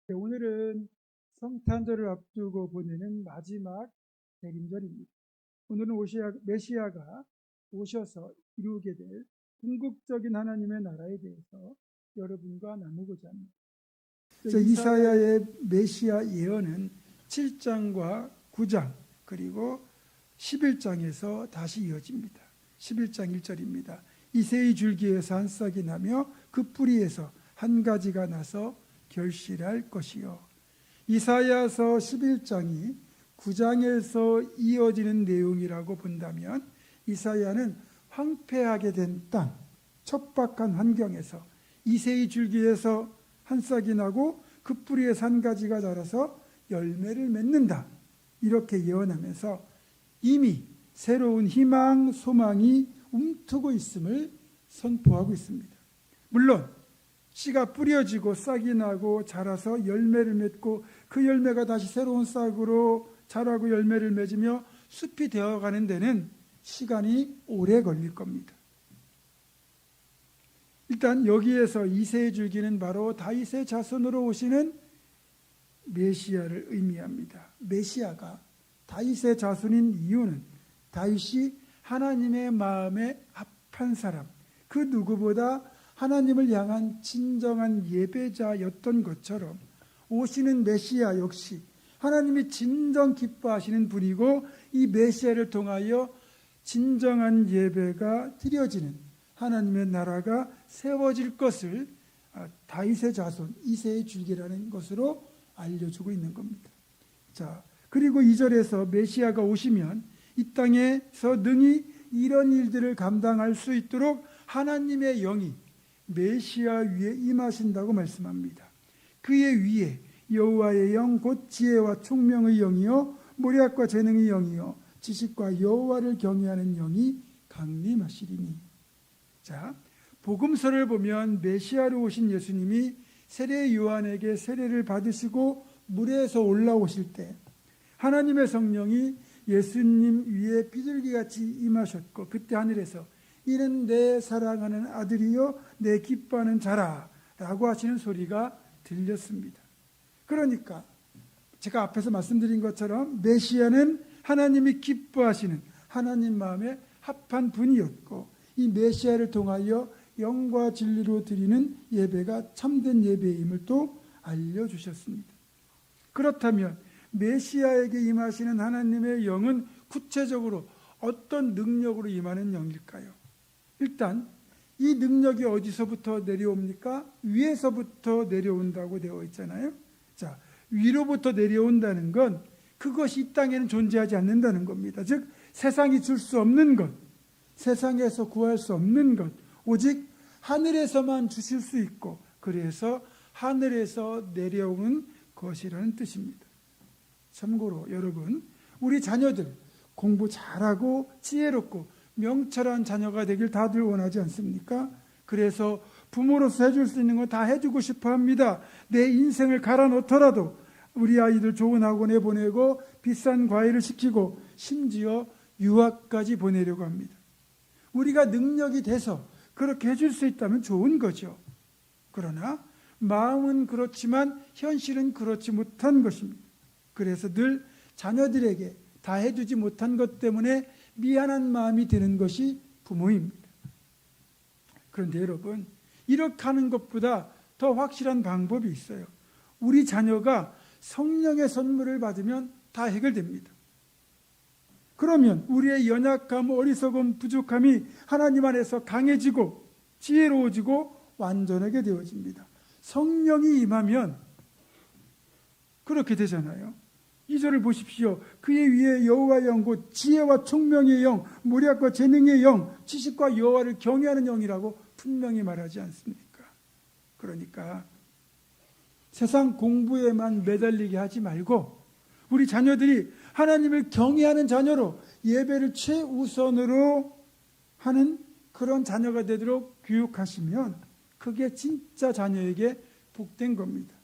네, 오늘은 성탄절을 앞두고 보내는 마지막 대림절입니다. 오늘은 메시아가 오셔서 이루게 될 궁극적인 하나님의 나라에 대해서 여러분과 나누고자 합니다. 이사야의 메시아 예언은 7장과 9장 그리고 11장에서 다시 이어집니다. 11장 1절입니다. 이새의 줄기에서 한 싹이 나며 그 뿌리에서 한 가지가 나서 결실할 것이요. 이사야서 11장이 9장에서 이어지는 내용이라고 본다면 이사야는 황폐하게 된 땅, 척박한 환경에서 이새의 줄기에서 한 싹이 나고 그 뿌리에서 한 가지가 자라서 열매를 맺는다, 이렇게 예언하면서 이미 새로운 희망, 소망이 움트고 있음을 선포하고 있습니다. 물론 씨가 뿌려지고 싹이 나고 자라서 열매를 맺고 그 열매가 다시 새로운 싹으로 자라고 열매를 맺으며 숲이 되어가는 데는 시간이 오래 걸릴 겁니다. 일단 여기에서 이새의 줄기는 바로 다윗의 자손으로 오시는 메시아를 의미합니다. 메시아가 다윗의 자손인 이유는 다윗이 하나님의 마음에 합한 사람, 그 누구보다 하나님을 향한 진정한 예배자였던 것처럼 오시는 메시아 역시 하나님이 진정 기뻐하시는 분이고, 이 메시아를 통하여 진정한 예배가 드려지는 하나님의 나라가 세워질 것을 다윗의 자손 이새의 줄기라는 것으로 알려주고 있는 겁니다. 자, 그리고 2절에서 메시아가 오시면 이 땅에서 능히 이런 일들을 감당할 수 있도록 하나님의 영이 메시아 위에 임하신다고 말씀합니다. 그의 위에 여호와의 영 곧 지혜와 총명의 영이요 모략과 재능의 영이요 지식과 여호와를 경외하는 영이 강림하시리니. 자, 복음서를 보면 메시아로 오신 예수님이 세례 요한에게 세례를 받으시고 물에서 올라오실 때 하나님의 성령이 예수님 위에 비둘기같이 임하셨고, 그때 하늘에서 이는 내 사랑하는 아들이요 내 기뻐하는 자라 라고 하시는 소리가 들렸습니다. 그러니까 제가 앞에서 말씀드린 것처럼 메시아는 하나님이 기뻐하시는 하나님 마음에 합한 분이었고, 이 메시아를 통하여 영과 진리로 드리는 예배가 참된 예배임을 또 알려주셨습니다. 그렇다면 메시아에게 임하시는 하나님의 영은 구체적으로 어떤 능력으로 임하는 영일까요? 일단 이 능력이 어디서부터 내려옵니까? 위에서부터 내려온다고 되어 있잖아요. 자, 위로부터 내려온다는 건 그것이 이 땅에는 존재하지 않는다는 겁니다. 즉 세상이 줄 수 없는 것, 세상에서 구할 수 없는 것, 오직 하늘에서만 주실 수 있고, 그래서 하늘에서 내려오는 것이라는 뜻입니다. 참고로 여러분, 우리 자녀들 공부 잘하고 지혜롭고 명철한 자녀가 되길 다들 원하지 않습니까? 그래서 부모로서 해줄 수 있는 건 다 해주고 싶어 합니다. 내 인생을 갈아 넣더라도 우리 아이들 좋은 학원에 보내고 비싼 과외를 시키고 심지어 유학까지 보내려고 합니다. 우리가 능력이 돼서 그렇게 해줄 수 있다면 좋은 거죠. 그러나 마음은 그렇지만 현실은 그렇지 못한 것입니다. 그래서 늘 자녀들에게 다 해주지 못한 것 때문에 미안한 마음이 드는 것이 부모입니다. 그런데 여러분, 이렇게 하는 것보다 더 확실한 방법이 있어요. 우리 자녀가 성령의 선물을 받으면 다 해결됩니다. 그러면 우리의 연약함, 어리석음, 부족함이 하나님 안에서 강해지고 지혜로워지고 완전하게 되어집니다. 성령이 임하면 그렇게 되잖아요. 2절을 보십시오. 그의 위에 여호와의 영 곧 지혜와 총명의 영, 모략과 재능의 영, 지식과 여호와를 경외하는 영이라고 분명히 말하지 않습니까? 그러니까 세상 공부에만 매달리게 하지 말고 우리 자녀들이 하나님을 경외하는 자녀로 예배를 최우선으로 하는 그런 자녀가 되도록 교육하시면 그게 진짜 자녀에게 복된 겁니다.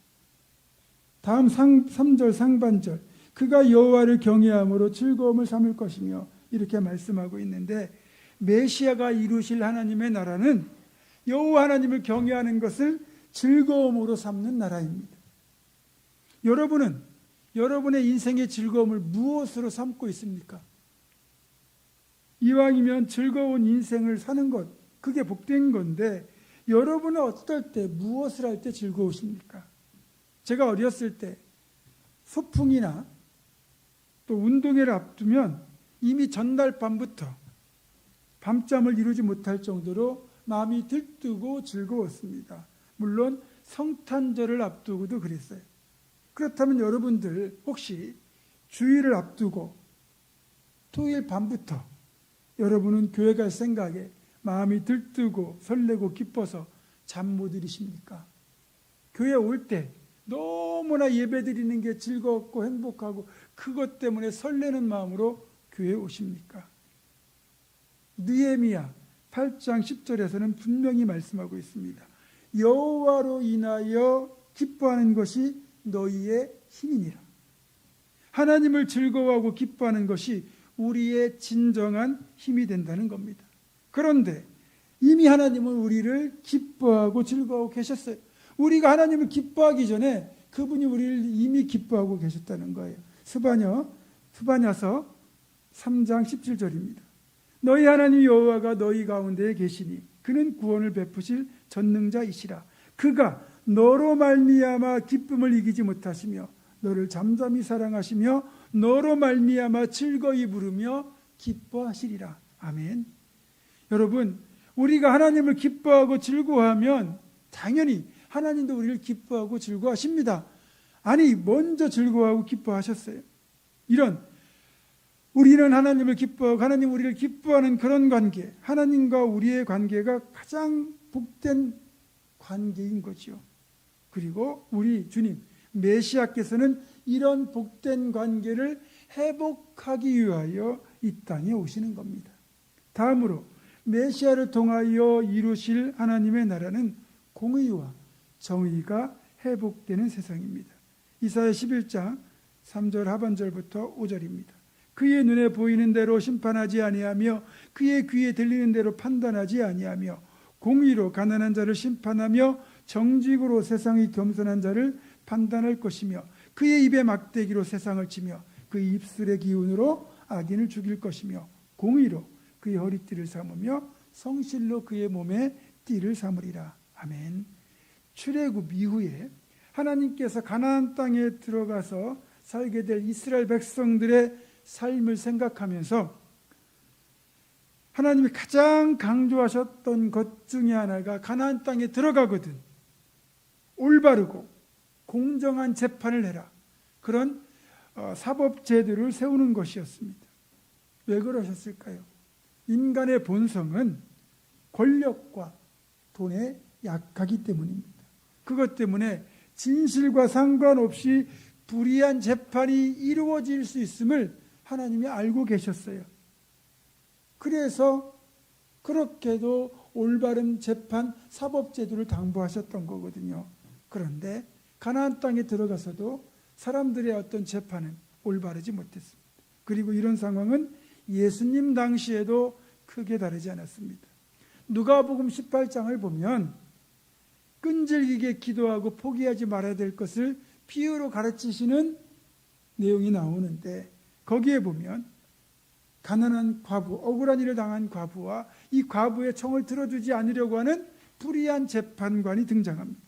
다음 3절 상반절, 그가 여호와를 경외함으로 즐거움을 삼을 것이며, 이렇게 말씀하고 있는데, 메시아가 이루실 하나님의 나라는 여호와 하나님을 경외하는 것을 즐거움으로 삼는 나라입니다. 여러분은 여러분의 인생의 즐거움을 무엇으로 삼고 있습니까? 이왕이면 즐거운 인생을 사는 것, 그게 복된 건데 여러분은 어떨 때, 무엇을 할 때 즐거우십니까? 제가 어렸을 때 소풍이나 또 운동회를 앞두면 이미 전날 밤부터 밤잠을 이루지 못할 정도로 마음이 들뜨고 즐거웠습니다. 물론 성탄절을 앞두고도 그랬어요. 그렇다면 여러분들 혹시 주일을 앞두고 토요일 밤부터 여러분은 교회 갈 생각에 마음이 들뜨고 설레고 기뻐서 잠 못 이루십니까? 교회 올 때 너무나 예배드리는 게 즐겁고 행복하고 그것 때문에 설레는 마음으로 교회에 오십니까? 느헤미야 8장 10절에서는 분명히 말씀하고 있습니다. 여호와로 인하여 기뻐하는 것이 너희의 힘이니라. 하나님을 즐거워하고 기뻐하는 것이 우리의 진정한 힘이 된다는 겁니다. 그런데 이미 하나님은 우리를 기뻐하고 즐거워하고 계셨어요. 우리가 하나님을 기뻐하기 전에 그분이 우리를 이미 기뻐하고 계셨다는 거예요. 스바냐서 3장 17절입니다. 너희 하나님 여호와가 너희 가운데에 계시니 그는 구원을 베푸실 전능자이시라. 그가 너로 말미암아 기쁨을 이기지 못하시며 너를 잠잠히 사랑하시며 너로 말미암아 즐거이 부르며 기뻐하시리라. 아멘. 여러분, 우리가 하나님을 기뻐하고 즐거워하면 당연히 하나님도 우리를 기뻐하고 즐거워하십니다. 아니, 먼저 즐거워하고 기뻐하셨어요. 우리는 하나님을 기뻐하고 하나님 우리를 기뻐하는 그런 관계, 하나님과 우리의 관계가 가장 복된 관계인 거죠. 그리고 우리 주님 메시아께서는 이런 복된 관계를 회복하기 위하여 이 땅에 오시는 겁니다. 다음으로 메시아를 통하여 이루실 하나님의 나라는 공의와 정의가 회복되는 세상입니다. 이사야 11장 3절 하반절부터 5절입니다. 그의 눈에 보이는 대로 심판하지 아니하며 그의 귀에 들리는 대로 판단하지 아니하며 공의로 가난한 자를 심판하며 정직으로 세상의 겸손한 자를 판단할 것이며 그의 입에 막대기로 세상을 치며 그의 입술의 기운으로 악인을 죽일 것이며 공의로 그의 허리띠를 삼으며 성실로 그의 몸에 띠를 삼으리라. 아멘. 출애굽 이후에 하나님께서 가나안 땅에 들어가서 살게 될 이스라엘 백성들의 삶을 생각하면서 하나님이 가장 강조하셨던 것 중에 하나가 가나안 땅에 들어가거든 올바르고 공정한 재판을 해라. 그런 사법제도를 세우는 것이었습니다. 왜 그러셨을까요? 인간의 본성은 권력과 돈에 약하기 때문입니다. 그것 때문에 진실과 상관없이 불의한 재판이 이루어질 수 있음을 하나님이 알고 계셨어요. 그래서 그렇게도 올바른 재판, 사법제도를 당부하셨던 거거든요. 그런데 가나안 땅에 들어가서도 사람들의 어떤 재판은 올바르지 못했습니다. 그리고 이런 상황은 예수님 당시에도 크게 다르지 않았습니다. 누가복음 18장을 보면 끈질기게 기도하고 포기하지 말아야 될 것을 비유로 가르치시는 내용이 나오는데 거기에 보면 가난한 과부, 억울한 일을 당한 과부와 이 과부의 청을 들어주지 않으려고 하는 불의한 재판관이 등장합니다.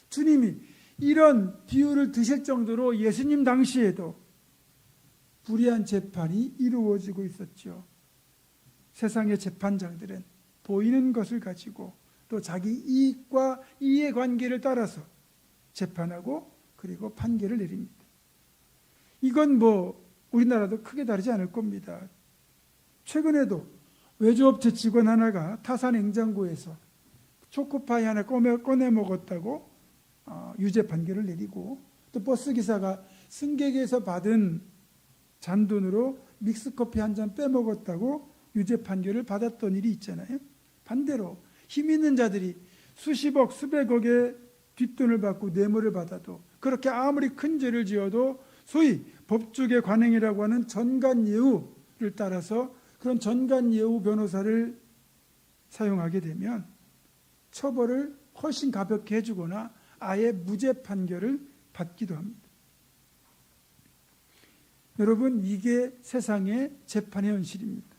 주님이 이런 비유를 드실 정도로 예수님 당시에도 불의한 재판이 이루어지고 있었죠. 세상의 재판장들은 보이는 것을 가지고 또 자기 이익과 이해관계를 따라서 재판하고 그리고 판결을 내립니다. 이건 우리나라도 크게 다르지 않을 겁니다. 최근에도 외주업체 직원 하나가 타사 냉장고에서 초코파이 하나 꺼내 먹었다고 유죄 판결을 내리고 또 버스기사가 승객에서 받은 잔돈으로 믹스커피 한 잔 빼먹었다고 유죄 판결을 받았던 일이 있잖아요. 반대로 힘 있는 자들이 수십억, 수백억의 뒷돈을 받고 뇌물을 받아도 그렇게 아무리 큰 죄를 지어도 소위 법조계 관행이라고 하는 전관예우를 따라서 그런 전관예우 변호사를 사용하게 되면 처벌을 훨씬 가볍게 해주거나 아예 무죄 판결을 받기도 합니다. 여러분, 이게 세상의 재판의 현실입니다.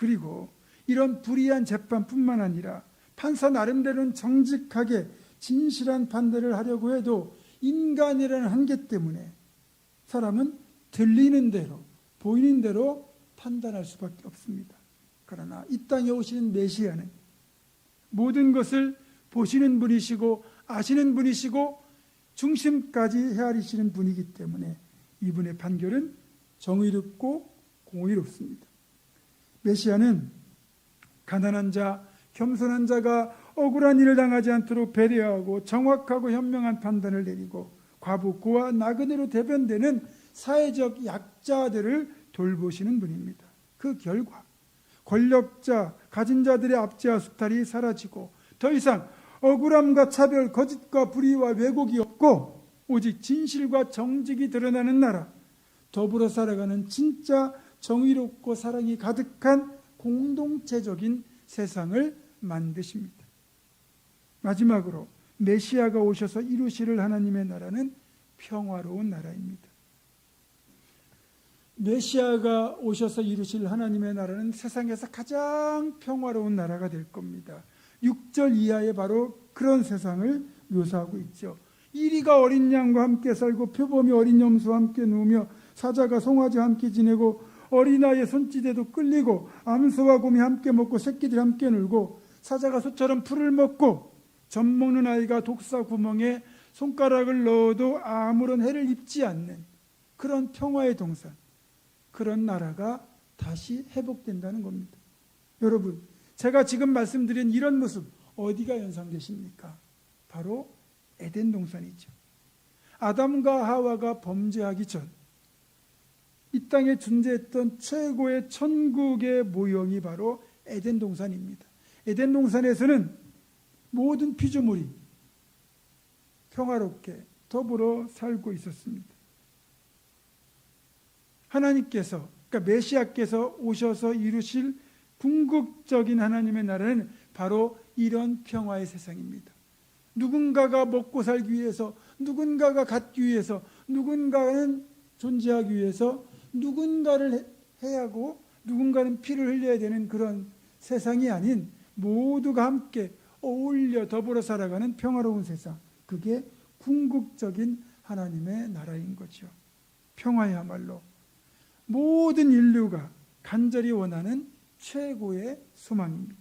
그리고 이런 불의한 재판뿐만 아니라 판사 나름대로는 정직하게 진실한 판단을 하려고 해도 인간이라는 한계 때문에 사람은 들리는 대로, 보이는 대로 판단할 수밖에 없습니다. 그러나 이 땅에 오시는 메시아는 모든 것을 보시는 분이시고 아시는 분이시고 중심까지 헤아리시는 분이기 때문에 이분의 판결은 정의롭고 공의롭습니다. 메시아는 가난한 자, 겸손한 자가 억울한 일을 당하지 않도록 배려하고 정확하고 현명한 판단을 내리고 과부, 고아, 나그네로 대변되는 사회적 약자들을 돌보시는 분입니다. 그 결과 권력자, 가진 자들의 압제와 수탈이 사라지고 더 이상 억울함과 차별, 거짓과 불의와 왜곡이 없고 오직 진실과 정직이 드러나는 나라, 더불어 살아가는 진짜 정의롭고 사랑이 가득한 공동체적인 세상을 만드십니다. 마지막으로 메시아가 오셔서 이루실 하나님의 나라는 평화로운 나라입니다. 메시아가 오셔서 이루실 하나님의 나라는 세상에서 가장 평화로운 나라가 될 겁니다. 6절 이하에 바로 그런 세상을 묘사하고 있죠. 이리가 어린 양과 함께 살고 표범이 어린 염소와 함께 누우며 사자가 송아지와 함께 지내고 어린아이의 손짓에도 끌리고 암소와 곰이 함께 먹고 새끼들이 함께 놀고 사자가 소처럼 풀을 먹고 젖 먹는 아이가 독사 구멍에 손가락을 넣어도 아무런 해를 입지 않는 그런 평화의 동산, 그런 나라가 다시 회복된다는 겁니다. 여러분, 제가 지금 말씀드린 이런 모습 어디가 연상되십니까? 바로 에덴 동산이죠. 아담과 하와가 범죄하기 전 이 땅에 존재했던 최고의 천국의 모형이 바로 에덴 동산입니다. 에덴 동산에서는 모든 피조물이 평화롭게 더불어 살고 있었습니다. 하나님께서, 그러니까 메시아께서 오셔서 이루실 궁극적인 하나님의 나라는 바로 이런 평화의 세상입니다. 누군가가 먹고 살기 위해서, 누군가가 갖기 위해서, 누군가는 존재하기 위해서 누군가를 해야 하고 누군가는 피를 흘려야 되는 그런 세상이 아닌 모두가 함께 어울려 더불어 살아가는 평화로운 세상, 그게 궁극적인 하나님의 나라인 거죠. 평화야말로 모든 인류가 간절히 원하는 최고의 소망입니다.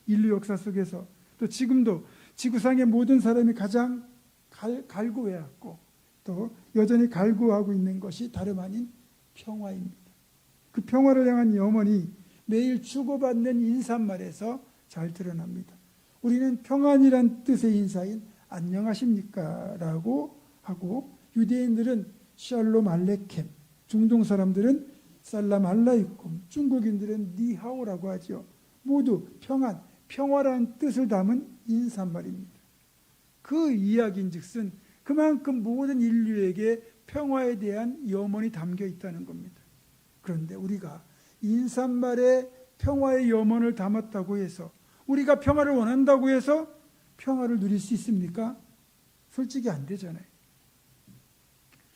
인류 역사 속에서 또 지금도 지구상의 모든 사람이 가장 갈구해왔고 또 여전히 갈구하고 있는 것이 다름 아닌 평화입니다. 그 평화를 향한 염원이 매일 주고받는 인사말에서 잘 드러납니다. 우리는 평안이란 뜻의 인사인 안녕하십니까? 라고 하고 유대인들은 샬롬 알레켐, 중동 사람들은 살람 알라이쿰, 중국인들은 니하오라고 하죠. 모두 평안, 평화라는 뜻을 담은 인사말입니다. 그 이야기인즉슨 그만큼 모든 인류에게 평화에 대한 염원이 담겨 있다는 겁니다. 그런데 우리가 인사말에 평화의 염원을 담았다고 해서 우리가 평화를 원한다고 해서 평화를 누릴 수 있습니까? 솔직히 안 되잖아요.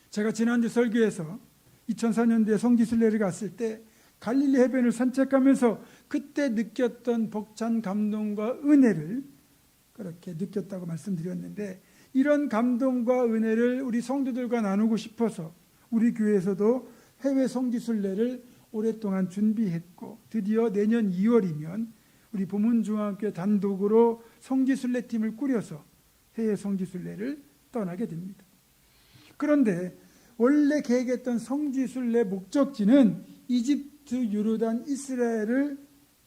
제가 지난주 설교에서 2004년도에 성지순례를 갔을 때 갈릴리 해변을 산책하면서 그때 느꼈던 벅찬 감동과 은혜를 그렇게 느꼈다고 말씀드렸는데 이런 감동과 은혜를 우리 성도들과 나누고 싶어서 우리 교회에서도 해외 성지순례를 오랫동안 준비했고 드디어 내년 2월이면 우리 보문중앙교회 단독으로 성지순례팀을 꾸려서 해외 성지순례를 떠나게 됩니다. 그런데 원래 계획했던 성지순례 목적지는 이집트, 요르단, 이스라엘을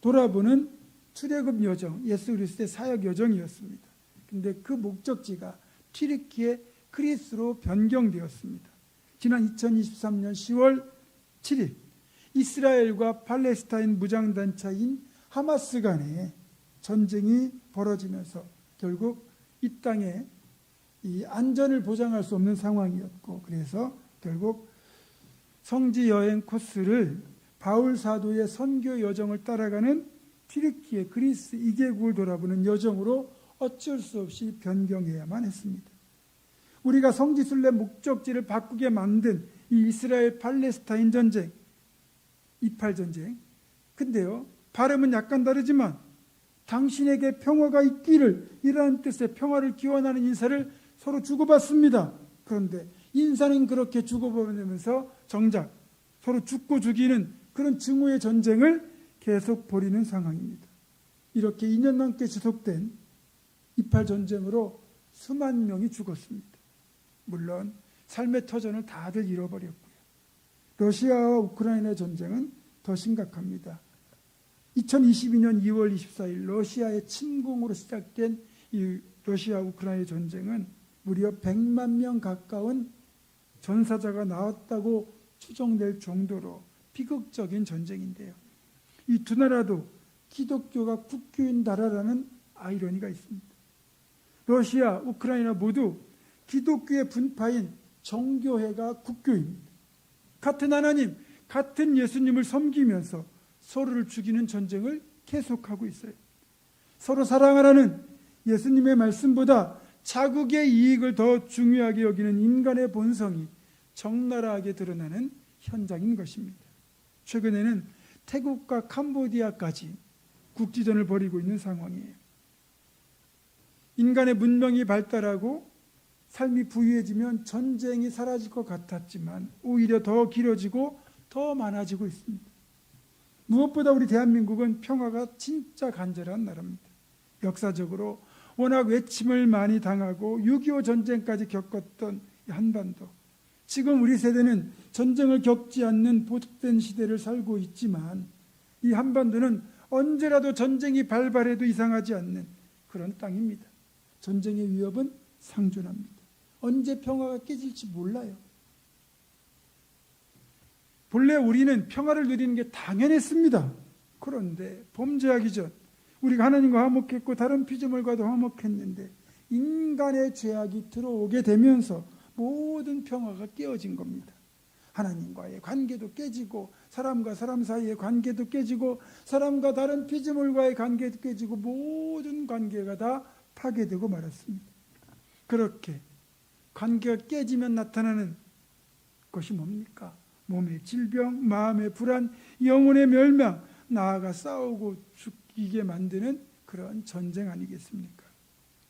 돌아보는 출애굽 여정, 예수 그리스도의 사역 여정이었습니다. 그런데 그 목적지가 튀르키예 그리스로 변경되었습니다. 지난 2023년 10월 7일 이스라엘과 팔레스타인 무장단체인 하마스 간에 전쟁이 벌어지면서 결국 이 땅에 이 안전을 보장할 수 없는 상황이었고 그래서 결국 성지 여행 코스를 바울 사도의 선교 여정을 따라가는 튀르키예 그리스 2개국을 돌아보는 여정으로 어쩔 수 없이 변경해야만 했습니다. 우리가 성지순례 목적지를 바꾸게 만든 이 이스라엘 팔레스타인 전쟁, 이팔 전쟁. 근데요, 발음은 약간 다르지만 당신에게 평화가 있기를 이라는 뜻의 평화를 기원하는 인사를 서로 주고받습니다. 그런데 인사는 그렇게 주고받으면서 정작 서로 죽고 죽이는 그런 증오의 전쟁을 계속 벌이는 상황입니다. 이렇게 2년 넘게 지속된 이팔 전쟁으로 수만 명이 죽었습니다. 물론 삶의 터전을 다들 잃어버렸고요. 러시아와 우크라이나 전쟁은 더 심각합니다. 2022년 2월 24일 러시아의 침공으로 시작된 이 러시아 우크라이나 전쟁은 무려 100만 명 가까운 전사자가 나왔다고 추정될 정도로 비극적인 전쟁인데요. 이 두 나라도 기독교가 국교인 나라라는 아이러니가 있습니다. 러시아, 우크라이나 모두 기독교의 분파인 정교회가 국교입니다. 같은 하나님, 같은 예수님을 섬기면서 서로를 죽이는 전쟁을 계속하고 있어요. 서로 사랑하라는 예수님의 말씀보다 자국의 이익을 더 중요하게 여기는 인간의 본성이 적나라하게 드러나는 현장인 것입니다. 최근에는 태국과 캄보디아까지 국지전을 벌이고 있는 상황이에요. 인간의 문명이 발달하고 삶이 부유해지면 전쟁이 사라질 것 같았지만 오히려 더 길어지고 더 많아지고 있습니다. 무엇보다 우리 대한민국은 평화가 진짜 간절한 나라입니다. 역사적으로 워낙 외침을 많이 당하고 6.25 전쟁까지 겪었던 한반도, 지금 우리 세대는 전쟁을 겪지 않는 보복된 시대를 살고 있지만 이 한반도는 언제라도 전쟁이 발발해도 이상하지 않는 그런 땅입니다. 전쟁의 위협은 상존합니다. 언제 평화가 깨질지 몰라요. 본래 우리는 평화를 누리는 게 당연했습니다. 그런데 범죄하기 전 우리가 하나님과 화목했고 다른 피조물과도 화목했는데 인간의 죄악이 들어오게 되면서 모든 평화가 깨어진 겁니다. 하나님과의 관계도 깨지고 사람과 사람 사이의 관계도 깨지고 사람과 다른 피조물과의 관계도 깨지고 모든 관계가 다 파괴되고 말았습니다. 그렇게 관계가 깨지면 나타나는 것이 뭡니까? 몸의 질병, 마음의 불안, 영혼의 멸망, 나아가 싸우고 죽이게 만드는 그런 전쟁 아니겠습니까?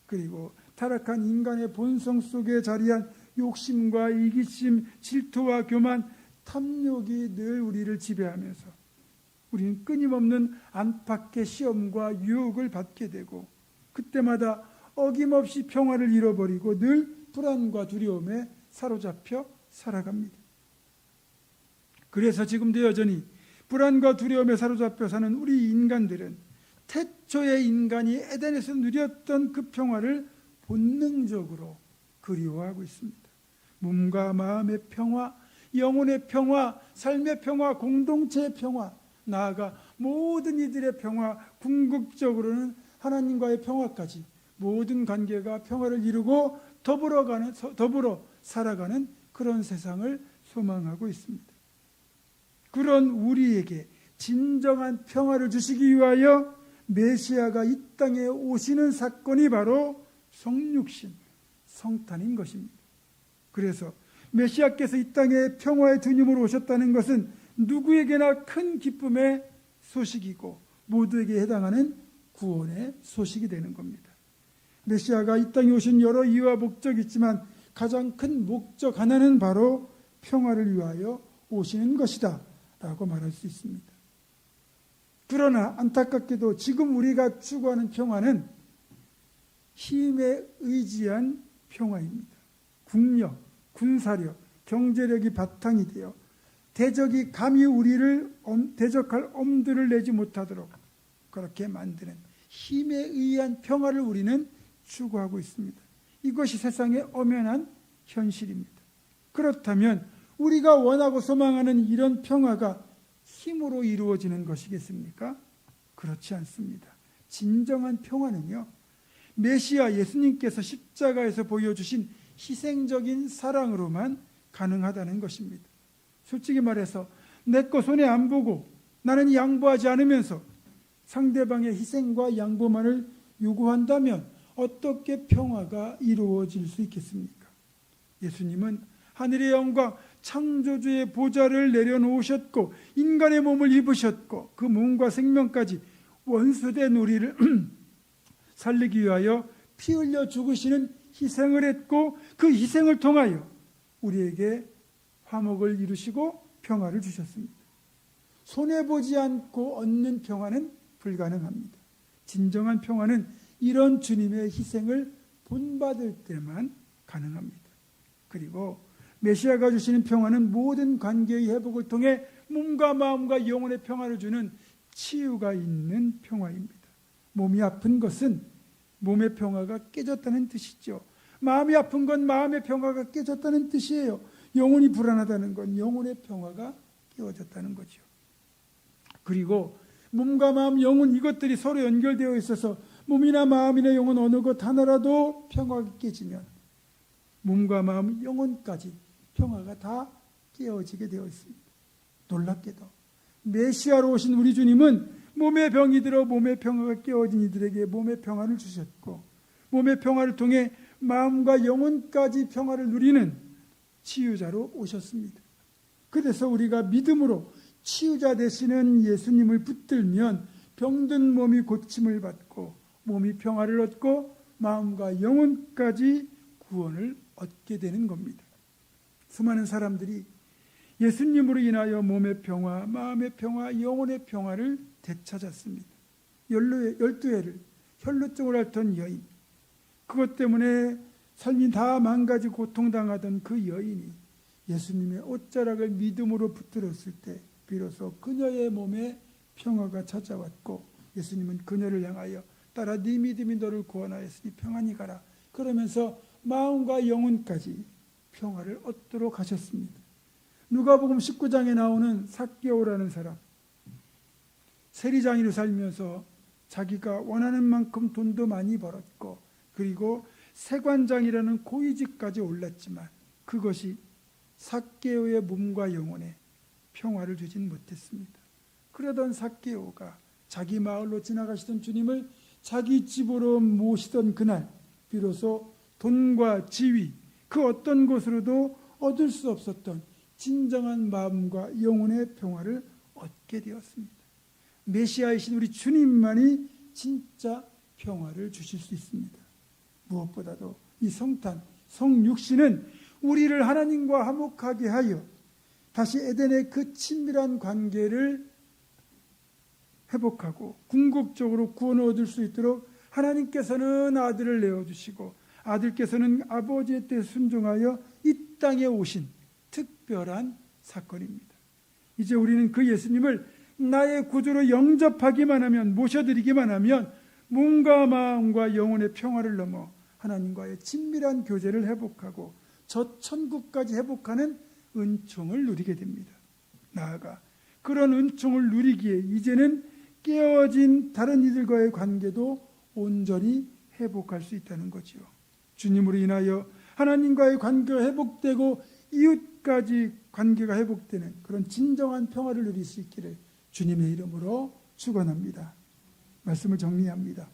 그리고 타락한 인간의 본성 속에 자리한 욕심과 이기심, 질투와 교만, 탐욕이 늘 우리를 지배하면서 우리는 끊임없는 안팎의 시험과 유혹을 받게 되고 그때마다 어김없이 평화를 잃어버리고 늘 불안과 두려움에 사로잡혀 살아갑니다. 그래서 지금도 여전히 불안과 두려움에 사로잡혀 사는 우리 인간들은 태초의 인간이 에덴에서 누렸던 그 평화를 본능적으로 그리워하고 있습니다. 몸과 마음의 평화, 영혼의 평화, 삶의 평화, 공동체의 평화, 나아가 모든 이들의 평화, 궁극적으로는 하나님과의 평화까지 모든 관계가 평화를 이루고 더불어 살아가는 그런 세상을 소망하고 있습니다. 그런 우리에게 진정한 평화를 주시기 위하여 메시아가 이 땅에 오시는 사건이 바로 성육신, 성탄인 것입니다. 그래서 메시아께서 이 땅에 평화의 주님으로 오셨다는 것은 누구에게나 큰 기쁨의 소식이고 모두에게 해당하는 구원의 소식이 되는 겁니다. 메시아가 이 땅에 오신 여러 이유와 목적이 있지만 가장 큰 목적 하나는 바로 평화를 위하여 오시는 것이다 라고 말할 수 있습니다. 그러나 안타깝게도 지금 우리가 추구하는 평화는 힘에 의지한 평화입니다. 국력, 군사력, 경제력이 바탕이 되어 대적이 감히 우리를 대적할 엄두를 내지 못하도록 그렇게 만드는 힘에 의한 평화를 우리는 추구하고 있습니다. 이것이 세상의 엄연한 현실입니다. 그렇다면 우리가 원하고 소망하는 이런 평화가 힘으로 이루어지는 것이겠습니까? 그렇지 않습니다. 진정한 평화는요, 메시아 예수님께서 십자가에서 보여주신 희생적인 사랑으로만 가능하다는 것입니다. 솔직히 말해서 내 거 손에 안 보고 나는 양보하지 않으면서 상대방의 희생과 양보만을 요구한다면 어떻게 평화가 이루어질 수 있겠습니까? 예수님은 하늘의 영광 창조주의 보좌를 내려놓으셨고 인간의 몸을 입으셨고 그 몸과 생명까지 원수된 우리를 살리기 위하여 피 흘려 죽으시는 희생을 했고 그 희생을 통하여 우리에게 화목을 이루시고 평화를 주셨습니다. 손해보지 않고 얻는 평화는 불가능합니다. 진정한 평화는 이런 주님의 희생을 본받을 때만 가능합니다. 그리고 메시아가 주시는 평화는 모든 관계의 회복을 통해 몸과 마음과 영혼의 평화를 주는 치유가 있는 평화입니다. 몸이 아픈 것은 몸의 평화가 깨졌다는 뜻이죠. 마음이 아픈 건 마음의 평화가 깨졌다는 뜻이에요. 영혼이 불안하다는 건 영혼의 평화가 깨어졌다는 거죠. 그리고 몸과 마음, 영혼 이것들이 서로 연결되어 있어서 몸이나 마음이나 영혼 어느 것 하나라도 평화가 깨지면 몸과 마음, 영혼까지 평화가 다 깨어지게 되어 있습니다. 놀랍게도 메시아로 오신 우리 주님은 몸의 병이 들어 몸의 평화가 깨어진 이들에게 몸의 평화를 주셨고 몸의 평화를 통해 마음과 영혼까지 평화를 누리는 치유자로 오셨습니다. 그래서 우리가 믿음으로 치유자 되시는 예수님을 붙들면 병든 몸이 고침을 받고 몸이 평화를 얻고 마음과 영혼까지 구원을 얻게 되는 겁니다. 수많은 사람들이 예수님으로 인하여 몸의 평화, 마음의 평화, 영혼의 평화를 되찾았습니다. 12회를 혈루증을 앓던 여인, 그것 때문에 삶이 다 망가지고 고통당하던 그 여인이 예수님의 옷자락을 믿음으로 붙들었을 때 비로소 그녀의 몸에 평화가 찾아왔고 예수님은 그녀를 향하여 따라 네 믿음이 너를 구원하였으니 평안히 가라. 그러면서 마음과 영혼까지 평화를 얻도록 하셨습니다. 누가복음 19장에 나오는 삭개오라는 사람, 세리장이로 살면서 자기가 원하는 만큼 돈도 많이 벌었고 그리고 세관장이라는 고위직까지 올랐지만 그것이 삭개오의 몸과 영혼에 평화를 주진 못했습니다. 그러던 삭개오가 자기 마을로 지나가시던 주님을 자기 집으로 모시던 그날 비로소 돈과 지위 그 어떤 것으로도 얻을 수 없었던 진정한 마음과 영혼의 평화를 얻게 되었습니다. 메시아이신 우리 주님만이 진짜 평화를 주실 수 있습니다. 무엇보다도 이 성탄, 성육신은 우리를 하나님과 화목하게 하여 다시 에덴의 그 친밀한 관계를 회복하고 궁극적으로 구원을 얻을 수 있도록 하나님께서는 아들을 내어주시고 아들께서는 아버지의 뜻에 순종하여 이 땅에 오신 특별한 사건입니다. 이제 우리는 그 예수님을 나의 구주로 영접하기만 하면, 모셔드리기만 하면 몸과 마음과 영혼의 평화를 넘어 하나님과의 친밀한 교제를 회복하고 저 천국까지 회복하는 은총을 누리게 됩니다. 나아가 그런 은총을 누리기에 이제는 깨어진 다른 이들과의 관계도 온전히 회복할 수 있다는 거지요. 주님으로 인하여 하나님과의 관계가 회복되고 이웃까지 관계가 회복되는 그런 진정한 평화를 누릴 수 있기를 주님의 이름으로 축원합니다. 말씀을 정리합니다.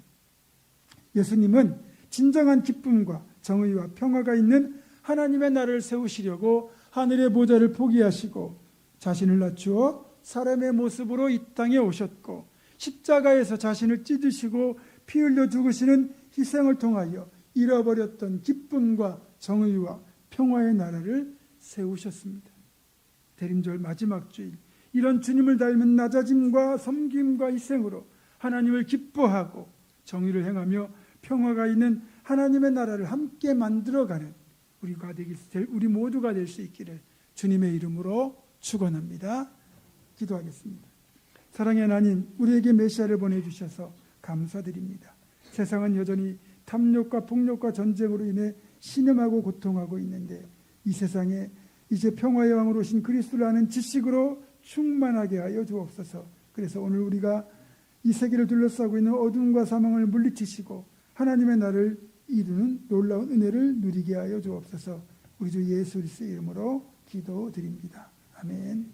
예수님은 진정한 기쁨과 정의와 평화가 있는 하나님의 나라를 세우시려고 하늘의 보좌를 포기하시고 자신을 낮추어 사람의 모습으로 이 땅에 오셨고 십자가에서 자신을 찢으시고 피 흘려 죽으시는 희생을 통하여 잃어버렸던 기쁨과 정의와 평화의 나라를 세우셨습니다. 대림절 마지막 주일, 이런 주님을 닮은 낮아짐과 섬김과 희생으로 하나님을 기뻐하고 정의를 행하며 평화가 있는 하나님의 나라를 함께 만들어가는 우리 모두가 될 수 있기를 주님의 이름으로 축원합니다. 기도하겠습니다. 사랑의 하나님, 우리에게 메시아를 보내주셔서 감사드립니다. 세상은 여전히 탐욕과 폭력과 전쟁으로 인해 신음하고 고통하고 있는데 이 세상에 이제 평화의 왕으로 오신 그리스도를 아는 지식으로 충만하게 하여 주옵소서. 그래서 오늘 우리가 이 세계를 둘러싸고 있는 어둠과 사망을 물리치시고 하나님의 나라를 이루는 놀라운 은혜를 누리게 하여 주옵소서. 우리 주 예수 그리스도의 이름으로 기도드립니다. 아멘.